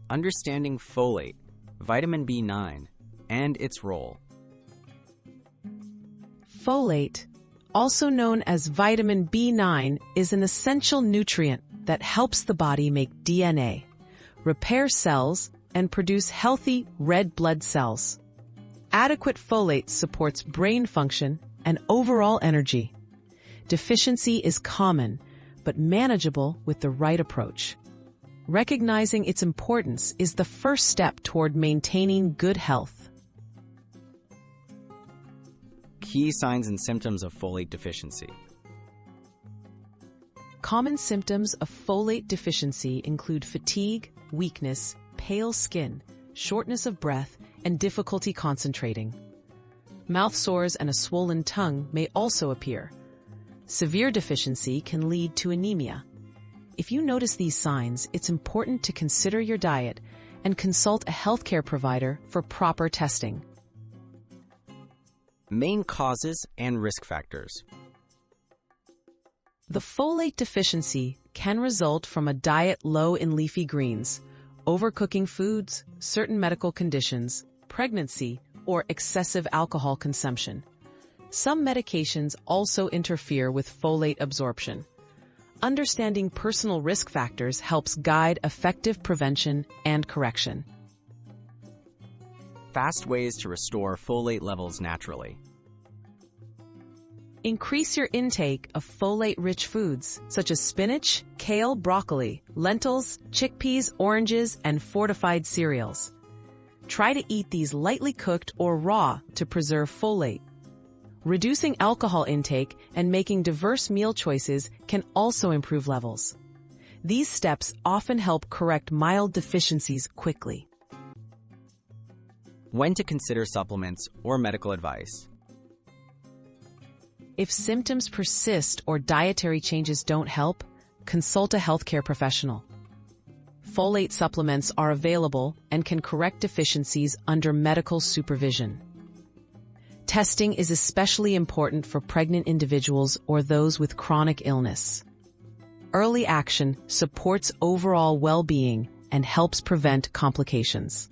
Understanding folate, vitamin B9, and its role. Folate, also known as vitamin B9, is an essential nutrient that helps the body make DNA, repair cells, and produce healthy red blood cells. Adequate folate supports brain function and overall energy. Deficiency is common, but manageable with the right approach. Recognizing its importance is the first step toward maintaining good health. Key signs and symptoms of folate deficiency. Common symptoms of folate deficiency include fatigue, weakness, pale skin, shortness of breath, and difficulty concentrating. Mouth sores and a swollen tongue may also appear. Severe deficiency can lead to anemia. If you notice these signs, it's important to consider your diet and consult a healthcare provider for proper testing. Main causes and risk factors. The folate deficiency can result from a diet low in leafy greens, overcooking foods, certain medical conditions, pregnancy, or excessive alcohol consumption. Some medications also interfere with folate absorption. Understanding personal risk factors helps guide effective prevention and correction. Fast ways to restore folate levels naturally. Increase your intake of folate-rich foods, such as spinach, kale, broccoli, lentils, chickpeas, oranges, and fortified cereals. Try to eat these lightly cooked or raw to preserve folate. Reducing alcohol intake and making diverse meal choices can also improve levels. These steps often help correct mild deficiencies quickly. When to consider supplements or medical advice. If symptoms persist or dietary changes don't help, consult a healthcare professional. Folate supplements are available and can correct deficiencies under medical supervision. Testing is especially important for pregnant individuals or those with chronic illness. Early action supports overall well-being and helps prevent complications.